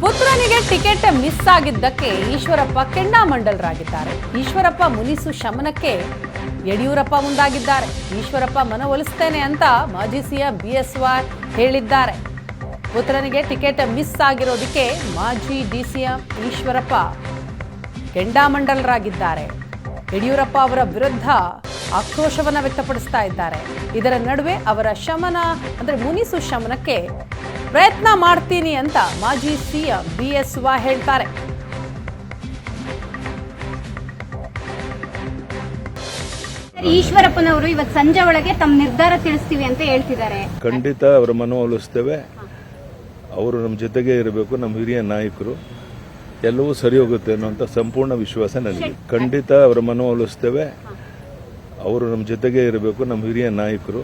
ಪುತ್ರನಿಗೆ ticket miss ಆಗಿದ್ದಕ್ಕೆ ಈಶ್ವರಪ್ಪ ಕೆಂಡಾಮಂಡಲರಾಗಿದ್ದಾರೆ. ಈಶ್ವರಪ್ಪ ಮುನಿಸು ಶಮನಕ್ಕೆ ಯಡಿಯೂರಪ್ಪ ಮುಂದಾಗಿದ್ದಾರೆ. ಈಶ್ವರಪ್ಪ ಮನವೊಲಿಸ್ತೇನೆ ಅಂತ ಮಾಜಿ ಸಿಎಂ ಬಿಎಸ್ವೈ ಹೇಳಿದ್ದಾರೆ. ಪುತ್ರನಿಗೆ ಟಿಕೆಟ್ ಮಿಸ್ ಆಗಿರೋದಕ್ಕೆ ಮಾಜಿ ಡಿಸಿಎಂ ಈಶ್ವರಪ್ಪ ಕೆಂಡಾಮಂಡಲರಾಗಿದ್ದಾರೆ. ಯಡಿಯೂರಪ್ಪ ಅವರ ವಿರುದ್ಧ ಆಕ್ರೋಶವನ್ನ ವ್ಯಕ್ತಪಡಿಸ್ತಾ ಇದ್ದಾರೆ. ಇದರ ನಡುವೆ ಅವರ ಶಮನ ಅಂದ್ರೆ ಮುನಿಸು ಶಮನಕ್ಕೆ ಪ್ರಯತ್ನ ಮಾಡ್ತೀನಿ ಅಂತ ಮಾಜಿ ಸಿಎಂ ಬಿಎಸ್ವೈ ಹೇಳ್ತಾರೆ. ಈಶ್ವರಪ್ಪನವರು ಇವತ್ತು ಸಂಜೆ ಒಳಗೆ ತಮ್ಮ ನಿರ್ಧಾರ ತಿಳಿಸ್ತೀವಿ ಅಂತ ಹೇಳ್ತಿದ್ದಾರೆ. ಖಂಡಿತ ಅವರ ಮನವೊಲಿಸ್ತೇವೆ. ಅವರು ನಮ್ಮ ಜೊತೆಗೆ ಇರಬೇಕು. ನಮ್ಮ ಹಿರಿಯ ನಾಯಕರು, ಎಲ್ಲವೂ ಸರಿ ಹೋಗುತ್ತೆ ಅನ್ನುವಂಥ ಸಂಪೂರ್ಣ ವಿಶ್ವಾಸ ನನಗೆ. ಖಂಡಿತ ಅವರ ಮನವೊಲಿಸ್ತೇವೆ. ಅವರು ನಮ್ಮ ಜೊತೆಗೆ ಇರಬೇಕು. ನಮ್ಮ ಹಿರಿಯ ನಾಯಕರು,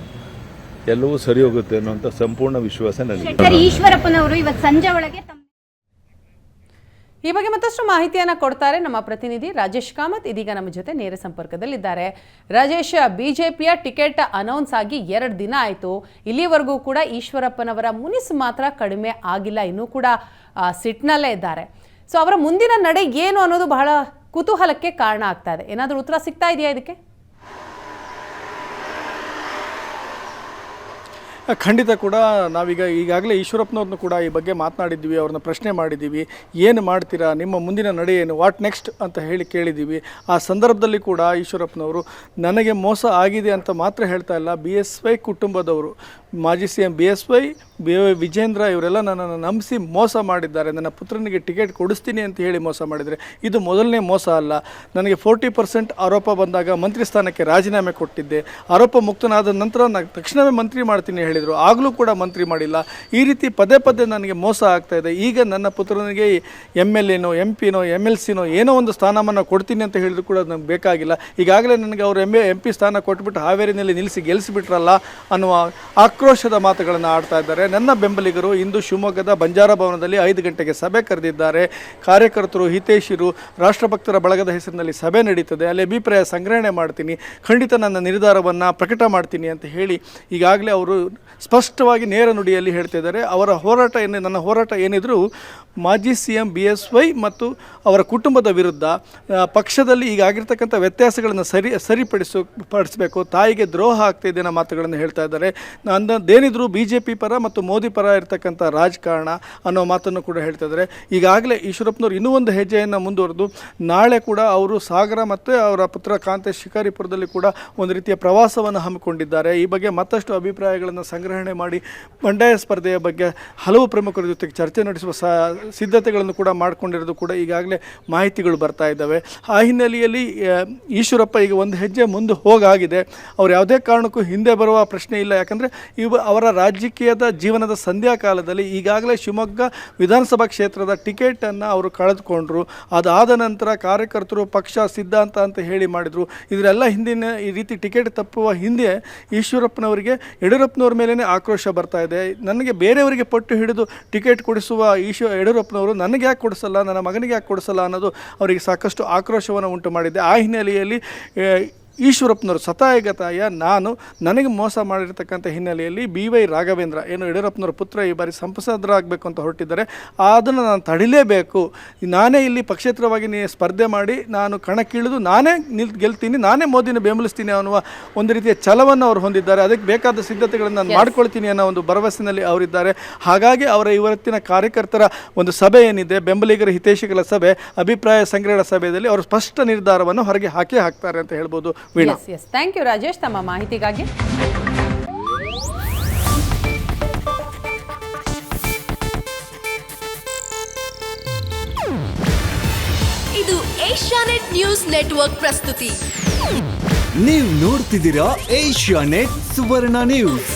ಎಲ್ಲವೂ ಸರಿ ಹೋಗುತ್ತೆ ಅನ್ನುವಂಥ ಸಂಪೂರ್ಣ ವಿಶ್ವಾಸ ನನಗೆ. ಈಶ್ವರಪ್ಪನವರು ಇವತ್ತು ಸಂಜೆ ಒಳಗೆ ಈ ಬಗ್ಗೆ ಮತ್ತಷ್ಟು ಮಾಹಿತಿಯನ್ನ ಕೊಡ್ತಾರೆ ನಮ್ಮ ಪ್ರತಿನಿಧಿ ರಾಜೇಶ್ ಕಾಮತ್. ಇದೀಗ ನಮ್ಮ ಜೊತೆ ನೇರ ಸಂಪರ್ಕದಲ್ಲಿದ್ದಾರೆ. ರಾಜೇಶ್, ಬಿಜೆಪಿಯ ಟಿಕೆಟ್ ಅನೌನ್ಸ್ ಆಗಿ 2 ದಿನ ಆಯಿತು. ಇಲ್ಲಿವರೆಗೂ ಕೂಡ ಈಶ್ವರಪ್ಪನವರ ಮುನಿಸು ಮಾತ್ರ ಕಡಿಮೆ ಆಗಿಲ್ಲ, ಇನ್ನೂ ಕೂಡ ಸಿಟ್ನಲ್ಲೇ ಇದ್ದಾರೆ. ಸೊ ಅವರ ಮುಂದಿನ ನಡೆ ಏನು ಅನ್ನೋದು ಬಹಳ ಕುತೂಹಲಕ್ಕೆ ಕಾರಣ ಆಗ್ತಾ ಇದೆ. ಏನಾದರೂ ಉತ್ತರ ಸಿಗ್ತಾ ಇದೆಯಾ ಇದಕ್ಕೆ? ಖಂಡಿತ ಕೂಡ ನಾವೀಗ ಈಗಾಗಲೇ ಈಶ್ವರಪ್ಪನವ್ರನ್ನು ಕೂಡ ಈ ಬಗ್ಗೆ ಮಾತನಾಡಿದ್ದೀವಿ, ಅವ್ರನ್ನ ಪ್ರಶ್ನೆ ಮಾಡಿದ್ದೀವಿ. ಏನು ಮಾಡ್ತೀರಾ, ನಿಮ್ಮ ಮುಂದಿನ ನಡೆ ಏನು, ವಾಟ್ ನೆಕ್ಸ್ಟ್ ಅಂತ ಹೇಳಿ ಕೇಳಿದ್ದೀವಿ. ಆ ಸಂದರ್ಭದಲ್ಲಿ ಕೂಡ ಈಶ್ವರಪ್ಪನವರು ನನಗೆ ಮೋಸ ಆಗಿದೆ ಅಂತ ಮಾತ್ರ ಹೇಳ್ತಾ ಇಲ್ಲ, ಬಿಎಸ್ವೈ ಕುಟುಂಬದವರು, ಮಾಜಿ ಸಿಎಂ ಬಿಎಸ್ವೈ, ವಿಜೇಂದ್ರ ಇವರೆಲ್ಲ ನನ್ನನ್ನು ನಂಬಿಸಿ ಮೋಸ ಮಾಡಿದ್ದಾರೆ. ನನ್ನ ಪುತ್ರನಿಗೆ ಟಿಕೆಟ್ ಕೊಡಿಸ್ತೀನಿ ಅಂತ ಹೇಳಿ ಮೋಸ ಮಾಡಿದರೆ ಇದು ಮೊದಲನೇ ಮೋಸ ಅಲ್ಲ. ನನಗೆ 40% ಆರೋಪ ಬಂದಾಗ ಮಂತ್ರಿ ಸ್ಥಾನಕ್ಕೆ ರಾಜೀನಾಮೆ ಕೊಟ್ಟಿದ್ದೆ. ಆರೋಪ ಮುಕ್ತನಾದ ನಂತರ ನಾನು ತಕ್ಷಣವೇ ಮಂತ್ರಿ ಮಾಡ್ತೀನಿ ಹೇಳಿದರು, ಆಗಲೂ ಕೂಡ ಮಂತ್ರಿ ಮಾಡಿಲ್ಲ. ಈ ರೀತಿ ಪದೇ ಪದೇ ನನಗೆ ಮೋಸ ಆಗ್ತಾ ಇದೆ. ಈಗ ನನ್ನ ಪುತ್ರನಿಗೆ MLA ನೋ MP ನೋ MLC ನೋ ಏನೋ ಒಂದು ಸ್ಥಾನಮಾನ ಕೊಡ್ತೀನಿ ಅಂತ ಹೇಳಿದ್ರು ಕೂಡ ನನಗೆ ಬೇಕಾಗಿಲ್ಲ. ಈಗಾಗಲೇ ನನಗೆ ಅವರು MP ಸ್ಥಾನ ಕೊಟ್ಬಿಟ್ಟು ಹಾವೇರಿನಲ್ಲಿ ನಿಲ್ಲಿಸಿ ಗೆಲ್ಲಿಸಿಬಿಟ್ರಲ್ಲ ಅನ್ನುವ ಆಕ್ರೋಶದ ಮಾತುಗಳನ್ನು ಆಡ್ತಾ ಇದ್ದಾರೆ. ನನ್ನ ಬೆಂಬಲಿಗರು ಇಂದು ಶಿವಮೊಗ್ಗದ ಬಂಜಾರ ಭವನದಲ್ಲಿ 5 ಗಂಟೆಗೆ ಸಭೆ ಕರೆದಿದ್ದಾರೆ. ಕಾರ್ಯಕರ್ತರು, ಹಿತೈಷಿರು, ರಾಷ್ಟ್ರಭಕ್ತರ ಬಳಗದ ಹೆಸರಿನಲ್ಲಿ ಸಭೆ ನಡೀತದೆ. ಅಲ್ಲಿ ಅಭಿಪ್ರಾಯ ಸಂಗ್ರಹಣೆ ಮಾಡ್ತೀನಿ, ಖಂಡಿತ ನನ್ನ ನಿರ್ಧಾರವನ್ನು ಪ್ರಕಟ ಮಾಡ್ತೀನಿ ಅಂತ ಹೇಳಿ ಈಗಾಗಲೇ ಅವರು ಸ್ಪಷ್ಟವಾಗಿ ನೇರ ನುಡಿಯಲ್ಲಿ ಹೇಳ್ತಿದ್ದಾರೆ. ಅವರ ಹೋರಾಟ ನನ್ನ ಹೋರಾಟ ಏನಿದ್ರು ಮಾಜಿ ಸಿಎಂ ಬಿಎಸ್ವೈ ಮತ್ತು ಅವರ ಕುಟುಂಬದ ವಿರುದ್ಧ ಪಕ್ಷದಲ್ಲಿ ಈಗ ಆಗಿರ್ತಕ್ಕಂಥ ವ್ಯತ್ಯಾಸಗಳನ್ನು ಸರಿಪಡಿಸಬೇಕು. ತಾಯಿಗೆ ದ್ರೋಹ ಆಗ್ತಾಯಿದೆ ಅನ್ನೋ ಮಾತುಗಳನ್ನು ಹೇಳ್ತಾ ಇದ್ದಾರೆ. ಅಂದೇನಿದ್ರು BJP ಪರ ಮತ್ತು ಮೋದಿ ಪರ ಇರತಕ್ಕಂಥ ರಾಜಕಾರಣ ಅನ್ನೋ ಮಾತನ್ನು ಕೂಡ ಹೇಳ್ತಾ ಇದ್ದಾರೆ. ಈಗಾಗಲೇ ಈಶ್ವರಪ್ಪನವರು ಇನ್ನೂ ಒಂದು ಹೆಜ್ಜೆಯನ್ನು ಮುಂದುವರೆದು ನಾಳೆ ಕೂಡ ಅವರು ಸಾಗರ ಮತ್ತು ಅವರ ಪುತ್ರ ಕಾಂತೇಶ್ ಶಿಕಾರಿಪುರದಲ್ಲಿ ಕೂಡ ಒಂದು ರೀತಿಯ ಪ್ರವಾಸವನ್ನು ಹಮ್ಮಿಕೊಂಡಿದ್ದಾರೆ. ಈ ಬಗ್ಗೆ ಮತ್ತಷ್ಟು ಅಭಿಪ್ರಾಯಗಳನ್ನು ಸಂಗ್ರಹಣೆ ಮಾಡಿ ಬಂಡಾಯ ಸ್ಪರ್ಧೆಯ ಬಗ್ಗೆ ಹಲವು ಪ್ರಮುಖರ ಜೊತೆಗೆ ಚರ್ಚೆ ನಡೆಸುವ ಸಿದ್ಧತೆಗಳನ್ನು ಕೂಡ ಮಾಡಿಕೊಂಡಿರೋದು ಕೂಡ ಈಗಾಗಲೇ ಮಾಹಿತಿಗಳು ಬರ್ತಾ ಇದ್ದಾವೆ. ಆ ಹಿನ್ನೆಲೆಯಲ್ಲಿ ಈಶ್ವರಪ್ಪ ಈಗ ಒಂದು ಹೆಜ್ಜೆ ಮುಂದೆ ಹೋಗಾಗಿದೆ. ಅವರು ಯಾವುದೇ ಕಾರಣಕ್ಕೂ ಹಿಂದೆ ಬರುವ ಪ್ರಶ್ನೆ ಇಲ್ಲ. ಯಾಕಂದರೆ ಅವರ ರಾಜಕೀಯದ ಜೀವನದ ಸಂಧ್ಯಾ ಕಾಲದಲ್ಲಿ ಈಗಾಗಲೇ ಶಿವಮೊಗ್ಗ ವಿಧಾನಸಭಾ ಕ್ಷೇತ್ರದ ಟಿಕೆಟನ್ನು ಅವರು ಕಳೆದುಕೊಂಡ್ರು. ಅದಾದ ನಂತರ ಕಾರ್ಯಕರ್ತರು ಪಕ್ಷ ಸಿದ್ಧಾಂತ ಅಂತ ಹೇಳಿ ಮಾಡಿದರು. ಇದರೆಲ್ಲ ಹಿಂದಿನ ಈ ರೀತಿ ಟಿಕೆಟ್ ತಪ್ಪುವ ಹಿಂದೆ ಈಶ್ವರಪ್ಪನವರಿಗೆ ಯಡಿಯೂರಪ್ಪನವ್ರ ಮೇಲೇ ಆಕ್ರೋಶ ಬರ್ತಾ ಇದೆ. ನನಗೆ ಬೇರೆಯವರಿಗೆ ಪಟ್ಟು ಹಿಡಿದು ಟಿಕೆಟ್ ಕೊಡಿಸುವ ಯಡಿಯೂರಪ್ಪನವರು ನನಗೆ ಯಾಕೆ ಕೊಡಿಸಲ್ಲ, ನನ್ನ ಮಗನಿಗೆ ಯಾಕೆ ಕೊಡಿಸಲ್ಲ ಅನ್ನೋದು ಅವರಿಗೆ ಸಾಕಷ್ಟು ಆಕ್ರೋಶವನ್ನು ಉಂಟು ಮಾಡಿದೆ. ಆ ಹಿನ್ನೆಲೆಯಲ್ಲಿ ಈಶ್ವರಪ್ಪನವರು ಸತಾಯಗತಾಯ ನನಗೆ ಮೋಸ ಮಾಡಿರ್ತಕ್ಕಂಥ ಹಿನ್ನೆಲೆಯಲ್ಲಿ BY ರಾಘವೇಂದ್ರ ಏನು ಯಡಿಯೂರಪ್ಪನವರ ಪುತ್ರ ಈ ಬಾರಿ ಸಂಸದರಾಗಬೇಕು ಅಂತ ಹೊರಟಿದ್ದಾರೆ. ಅದನ್ನು ನಾನು ತಡಿಲೇಬೇಕು. ನಾನೇ ಇಲ್ಲಿ ಪಕ್ಷೇತರವಾಗಿ ಸ್ಪರ್ಧೆ ಮಾಡಿ ನಾನು ಕಣಕ್ಕಿಳಿದು ನಾನೇ ಗೆಲ್ತೀನಿ, ನಾನೇ ಮೋದಿನ ಬೆಂಬಲಿಸ್ತೀನಿ ಅನ್ನುವ ಒಂದು ರೀತಿಯ ಛಲವನ್ನು ಅವರು ಹೊಂದಿದ್ದಾರೆ. ಅದಕ್ಕೆ ಬೇಕಾದ ಸಿದ್ಧತೆಗಳನ್ನು ನಾನು ಮಾಡ್ಕೊಳ್ತೀನಿ ಅನ್ನೋ ಒಂದು ಭರವಸೆಯಲ್ಲಿ ಅವರಿದ್ದಾರೆ. ಹಾಗಾಗಿ ಅವರ ಇವತ್ತಿನ ಕಾರ್ಯಕರ್ತರ ಒಂದು ಸಭೆ ಏನಿದೆ, ಬೆಂಬಲಿಗರ ಹಿತೈಷಿಗಳ ಸಭೆ, ಅಭಿಪ್ರಾಯ ಸಂಗ್ರಹಣ ಸಭೆಯಲ್ಲಿ ಅವರು ಸ್ಪಷ್ಟ ನಿರ್ಧಾರವನ್ನು ಹೊರಗೆ ಹಾಕ್ತಾರೆ ಅಂತ ಹೇಳ್ಬೋದು. ಎಸ್, ಥ್ಯಾಂಕ್ ಯು ರಾಜೇಶ್ ತಮ್ಮ ಮಾಹಿತಿಗಾಗಿ. ಇದು ಏಷ್ಯಾನೆಟ್ ನ್ಯೂಸ್ ನೆಟ್ವರ್ಕ್ ಪ್ರಸ್ತುತಿ. ನೀವು ನೋಡ್ತಿದ್ದೀರಾ ಏಷ್ಯಾನೆಟ್ ಸುವರ್ಣ ನ್ಯೂಸ್.